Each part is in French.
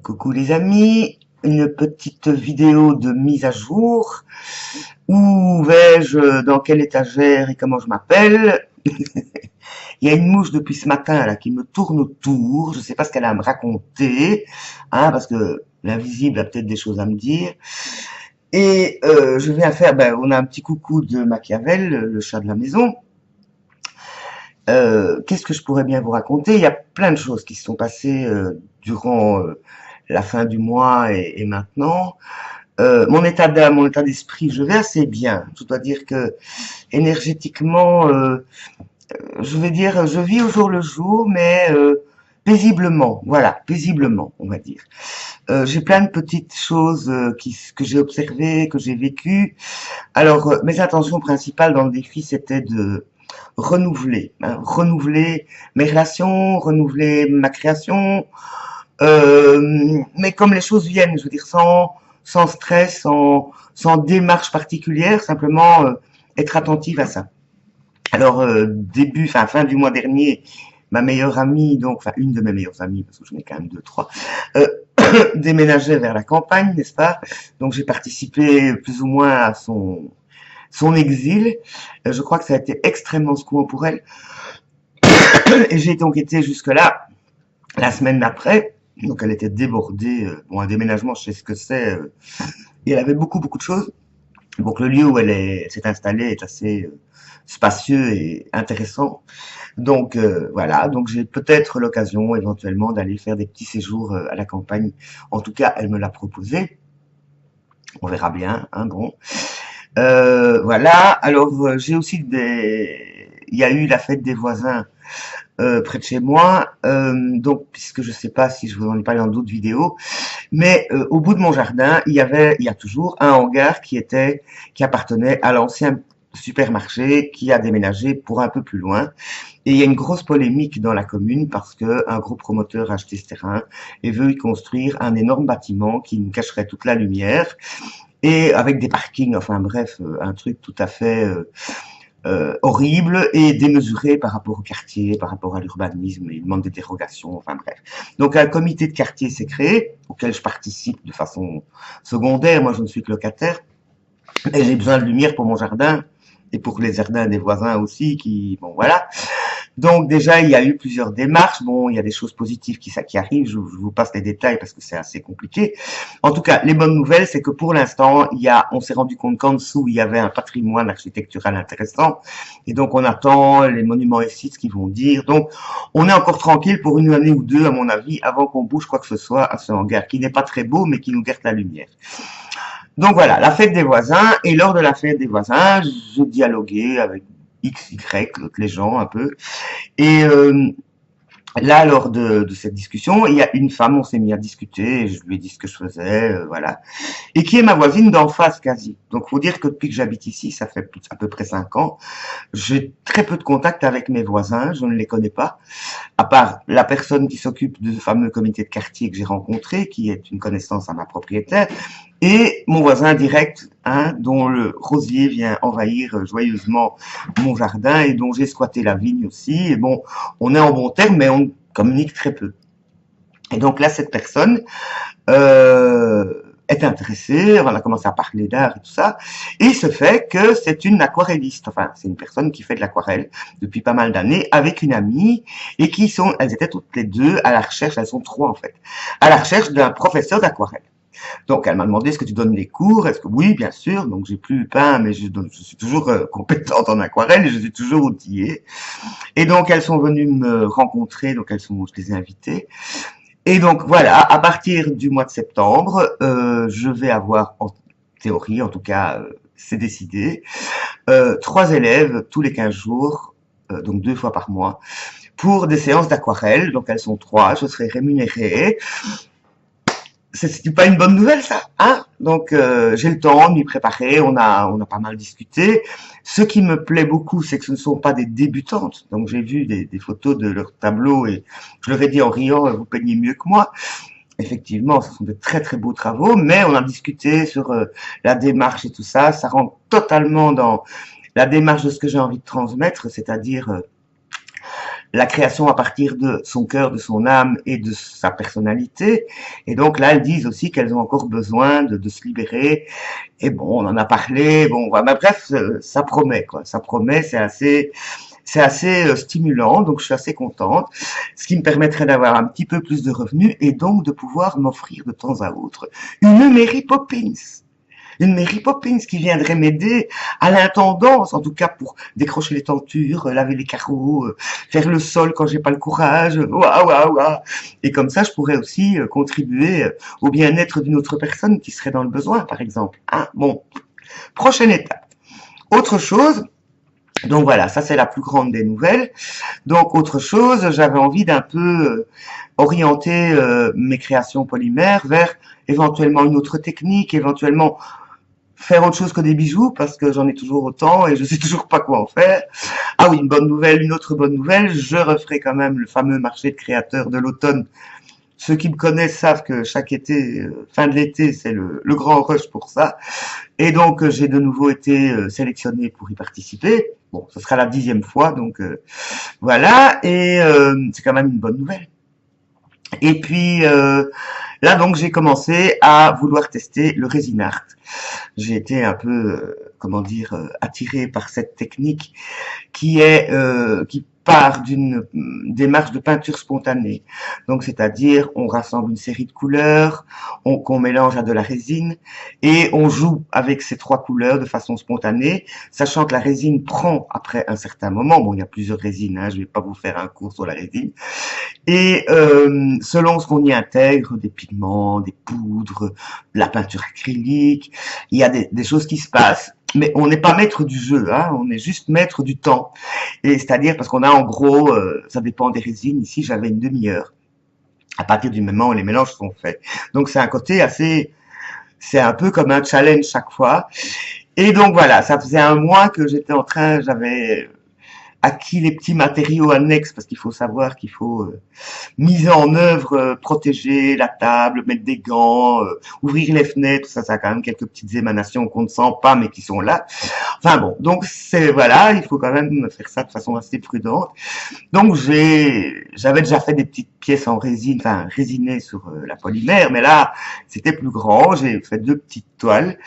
Coucou les amis, une petite vidéo de mise à jour. Où vais-je, dans quelle étagère et comment je m'appelle? Il y a une mouche depuis ce matin là qui me tourne autour. Je sais pas ce qu'elle a à me raconter, hein, parce que l'invisible a peut-être des choses à me dire. Et je viens faire, on a un petit coucou de Machiavel, le chat de la maison. Qu'est-ce que je pourrais bien vous raconter? Il y a plein de choses qui se sont passées durant la fin du mois et maintenant. Mon état d'esprit, je vais assez bien. Je dois dire que énergétiquement, je vais dire, je vis au jour le jour, mais paisiblement. Voilà, paisiblement, on va dire. J'ai plein de petites choses que j'ai observées, que j'ai vécues. Alors, mes intentions principales dans le défi, c'était de renouveler, hein, renouveler mes relations, renouveler ma création, mais comme les choses viennent, je veux dire, sans stress, sans démarche particulière, simplement être attentive à ça. Alors, fin du mois dernier, ma meilleure amie, donc, enfin, une de mes meilleures amies, parce que j'en ai quand même deux, trois, euh, déménageait vers la campagne, n'est-ce pas? Donc, j'ai participé plus ou moins à son exil. Je crois que ça a été extrêmement secouant pour elle. Et j'ai donc été jusque-là, la semaine d'après. Donc, elle était débordée. Bon, un déménagement, je sais ce que c'est. Et elle avait beaucoup de choses. Donc, le lieu où s'est installée est assez spacieux et intéressant. Donc, voilà. Donc, j'ai peut-être l'occasion, éventuellement, d'aller faire des petits séjours à la campagne. En tout cas, elle me l'a proposé. On verra bien, hein, bon. Voilà. Alors, j'ai aussi il y a eu la fête des voisins près de chez moi. Donc, puisque je sais pas si je vous en ai parlé dans d'autres vidéos, mais au bout de mon jardin, il y a toujours un hangar qui appartenait à l'ancien supermarché qui a déménagé pour un peu plus loin. Et il y a une grosse polémique dans la commune parce que un gros promoteur a acheté ce terrain et veut y construire un énorme bâtiment qui nous cacherait toute la lumière et avec des parkings, enfin bref, un truc tout à fait horrible et démesuré par rapport au quartier, par rapport à l'urbanisme, il demande des dérogations, enfin bref. Donc un comité de quartier s'est créé, auquel je participe de façon secondaire, moi je ne suis que locataire, et j'ai besoin de lumière pour mon jardin, et pour les jardins des voisins aussi, bon voilà. Donc déjà, il y a eu plusieurs démarches. Bon, il y a des choses positives qui arrivent. Je vous passe les détails parce que c'est assez compliqué. En tout cas, les bonnes nouvelles, c'est que pour l'instant, on s'est rendu compte qu'en dessous, il y avait un patrimoine architectural intéressant. Et donc, on attend les monuments et sites qui vont dire. Donc, on est encore tranquille pour une année ou deux, à mon avis, avant qu'on bouge quoi que ce soit à ce hangar, qui n'est pas très beau, mais qui nous garde la lumière. Donc voilà, la fête des voisins. Et lors de la fête des voisins, je dialoguais avec X, Y, les gens un peu. Et là, lors de cette discussion, il y a une femme, on s'est mis à discuter, je lui ai dit ce que je faisais, voilà, et qui est ma voisine d'en face quasi. Donc, faut dire que depuis que j'habite ici, ça fait à peu près 5 ans, j'ai très peu de contact avec mes voisins, je ne les connais pas, à part la personne qui s'occupe de ce fameux comité de quartier que j'ai rencontré, qui est une connaissance à ma propriétaire, et mon voisin direct, hein, dont le rosier vient envahir joyeusement mon jardin et dont j'ai squatté la vigne aussi. Et bon, on est en bon terme, mais on communique très peu. Et donc là, cette personne est intéressée, on a commencé à parler d'art et tout ça, et il se fait que c'est une aquarelliste, enfin, c'est une personne qui fait de l'aquarelle depuis pas mal d'années avec une amie, et elles étaient toutes les deux à la recherche, elles sont trois en fait, à la recherche d'un professeur d'aquarelle. Donc, elle m'a demandé, est-ce que tu donnes des cours? Est-ce que oui, bien sûr. Donc, j'ai plus peint, mais je suis toujours compétente en aquarelle et je suis toujours outillée. Et donc, elles sont venues me rencontrer. Donc, je les ai invitées. Et donc, voilà, à partir du mois de septembre, je vais avoir, en théorie, en tout cas, c'est décidé, 3 élèves tous les 15 jours, donc 2 fois par mois, pour des séances d'aquarelle. Donc, elles sont 3. Je serai rémunérée. C'est pas une bonne nouvelle ça, hein? Donc j'ai le temps de m'y préparer, on a pas mal discuté. Ce qui me plaît beaucoup, c'est que ce ne sont pas des débutantes. Donc j'ai vu des photos de leur tableau et je leur ai dit en riant, vous peignez mieux que moi. Effectivement, ce sont de très beaux travaux, mais on a discuté sur la démarche et tout ça. Ça rentre totalement dans la démarche de ce que j'ai envie de transmettre, c'est-à-dire la création à partir de son cœur, de son âme et de sa personnalité. Et donc là, elles disent aussi qu'elles ont encore besoin de se libérer. Et bon, on en a parlé. Bon, voilà. Mais bref, ça promet, quoi. Ça promet, c'est assez stimulant, donc je suis assez contente, ce qui me permettrait d'avoir un petit peu plus de revenus et donc de pouvoir m'offrir de temps à autre une Mary Poppins. Une Mary Poppins qui viendrait m'aider à l'intendance, en tout cas pour décrocher les tentures, laver les carreaux, faire le sol quand j'ai pas le courage, waouh, waouh, waouh. Et comme ça, je pourrais aussi contribuer au bien-être d'une autre personne qui serait dans le besoin, par exemple. Hein, bon, prochaine étape. Autre chose, donc voilà, ça c'est la plus grande des nouvelles. Donc autre chose, j'avais envie d'un peu orienter mes créations polymères vers éventuellement une autre technique, éventuellement faire autre chose que des bijoux parce que j'en ai toujours autant et je sais toujours pas quoi en faire. Ah oui, une bonne nouvelle, une autre bonne nouvelle, je referai quand même le fameux marché de créateurs de l'automne. Ceux qui me connaissent savent que chaque été, fin de l'été, c'est le grand rush pour ça. Et donc, j'ai de nouveau été sélectionné pour y participer. Bon, ce sera la 10e fois, donc voilà. Et c'est quand même une bonne nouvelle. Et puis, là, donc, j'ai commencé à vouloir tester le resin art. J'ai été un peu, comment dire, attiré par cette technique qui part d'une démarche de peinture spontanée. Donc, c'est-à-dire, on rassemble une série de couleurs, qu'on mélange à de la résine, et on joue avec ces 3 couleurs de façon spontanée, sachant que la résine prend après un certain moment. Bon, il y a plusieurs résines, hein, je vais pas vous faire un cours sur la résine. Et selon ce qu'on y intègre, des pigments, des poudres, de la peinture acrylique, il y a des choses qui se passent. Mais on n'est pas maître du jeu, hein, on est juste maître du temps. Et c'est-à-dire parce qu'on a en gros, ça dépend des résines. Ici, j'avais une demi-heure à partir du moment où les mélanges sont faits. Donc c'est un côté assez, c'est un peu comme un challenge chaque fois. Et donc voilà, ça faisait un mois que j'avais acquis les petits matériaux annexes parce qu'il faut savoir qu'il faut mise en œuvre, protéger la table, mettre des gants, ouvrir les fenêtres, tout ça, ça a quand même quelques petites émanations qu'on ne sent pas mais qui sont là. Enfin bon, donc c'est voilà, il faut quand même faire ça de façon assez prudente. Donc j'avais déjà fait des petites pièces en résine, enfin résinées sur la polymère, mais là c'était plus grand. J'ai fait 2 petites toiles.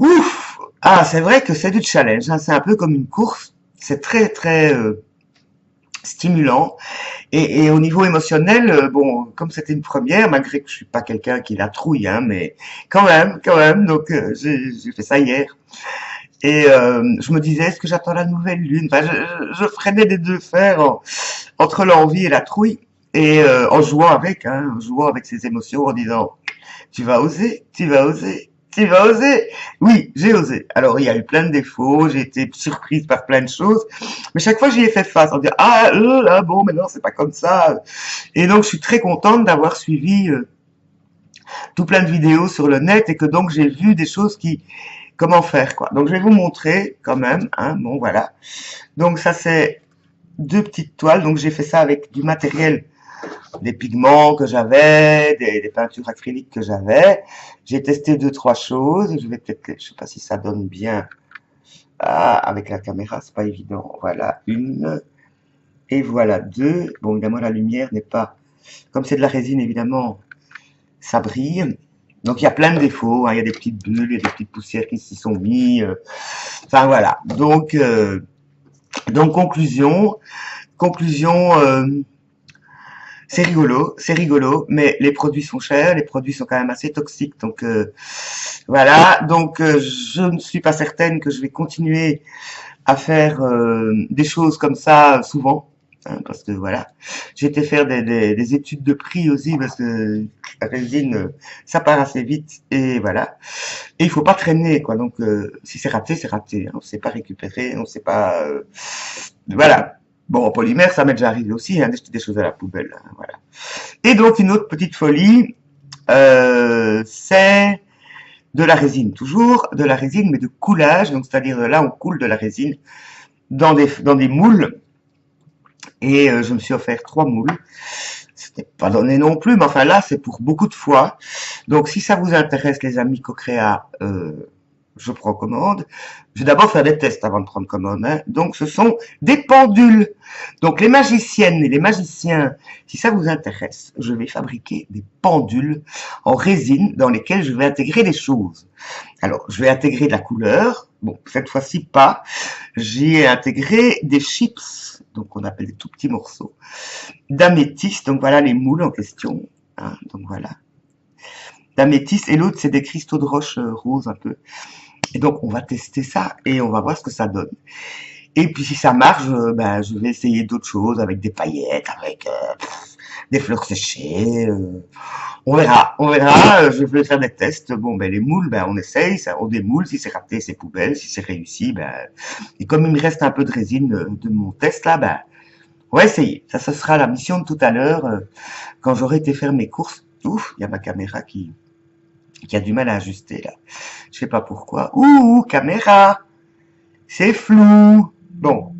Ouf! Ah, c'est vrai que c'est du challenge, hein, c'est un peu comme une course. C'est très très stimulant. Et au niveau émotionnel, bon, comme c'était une première, malgré que je suis pas quelqu'un qui la trouille, hein, mais quand même, donc j'ai fait ça hier. Et je me disais, est-ce que j'attends la nouvelle lune? Enfin, je freinais des 2 fers entre l'envie et la trouille, et en jouant avec, hein, en jouant avec ses émotions, en disant, tu vas oser, tu vas oser. Tu vas oser? Oui, j'ai osé. Alors, il y a eu plein de défauts, j'ai été surprise par plein de choses, mais chaque fois, j'y ai fait face en disant, ah, là, bon, mais non, c'est pas comme ça. Et donc, je suis très contente d'avoir suivi tout plein de vidéos sur le net et que donc, j'ai vu des choses comment faire, quoi. Donc, je vais vous montrer quand même, hein, bon, voilà. Donc, ça, c'est 2 petites toiles. Donc, j'ai fait ça avec du matériel, des pigments que j'avais, des peintures acryliques que j'avais. J'ai testé 2-3 choses. Je vais peut-être, je sais pas si ça donne bien. Ah, avec la caméra, c'est pas évident. Voilà, 1. Et voilà 2. Bon, évidemment, la lumière n'est pas, comme c'est de la résine, évidemment, ça brille. Donc, il y a plein de défauts, hein. Il y a des petites bulles, il y a des petites poussières qui s'y sont mis. Enfin, voilà. Donc, conclusion, c'est rigolo, mais les produits sont chers, les produits sont quand même assez toxiques, donc voilà. Donc je ne suis pas certaine que je vais continuer à faire des choses comme ça souvent, hein, parce que voilà, j'ai été faire des études de prix aussi parce que la résine ça part assez vite et voilà. Et il faut pas traîner quoi. Donc si c'est raté, c'est raté. Hein. On ne sait pas récupérer, on ne sait pas. Voilà. Bon, en polymère, ça m'est déjà arrivé aussi, hein, des choses à la poubelle, hein, voilà. Et donc, une autre petite folie, c'est de la résine, toujours de la résine, mais de coulage, donc c'est-à-dire là, on coule de la résine dans des moules, et je me suis offert 3 moules. C'était pas donné non plus, mais enfin là, c'est pour beaucoup de fois. Donc, si ça vous intéresse, les amis Cocrea, je prends commande. Je vais d'abord faire des tests avant de prendre commande, hein. Donc, ce sont des pendules. Donc, les magiciennes et les magiciens, si ça vous intéresse, je vais fabriquer des pendules en résine dans lesquelles je vais intégrer des choses. Alors, je vais intégrer de la couleur. Bon, cette fois-ci, pas. J'ai intégré des chips, donc on appelle des tout petits morceaux, d'améthyste. Donc, voilà les moules en question, hein. Donc, voilà. D'améthyste. Et l'autre, c'est des cristaux de roche rose un peu. Et donc, on va tester ça et on va voir ce que ça donne. Et puis, si ça marche, ben, je vais essayer d'autres choses avec des paillettes, avec des fleurs séchées. On verra, on verra. Je vais faire des tests. Bon, ben, les moules, ben, on essaye, ça, on démoule. Si c'est raté, c'est poubelle. Si c'est réussi, ben, et comme il me reste un peu de résine de mon test là, ben, on va essayer. Ça, ce sera la mission de tout à l'heure quand j'aurai été faire mes courses. Ouf, il y a ma caméra qui a du mal à ajuster là. Je sais pas pourquoi. Ouh, caméra, c'est flou. Bon,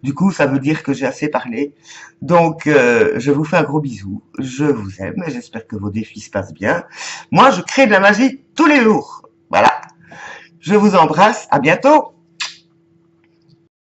du coup, ça veut dire que j'ai assez parlé. Donc, je vous fais un gros bisou. Je vous aime et j'espère que vos défis se passent bien. Moi, je crée de la magie tous les jours. Voilà. Je vous embrasse. À bientôt.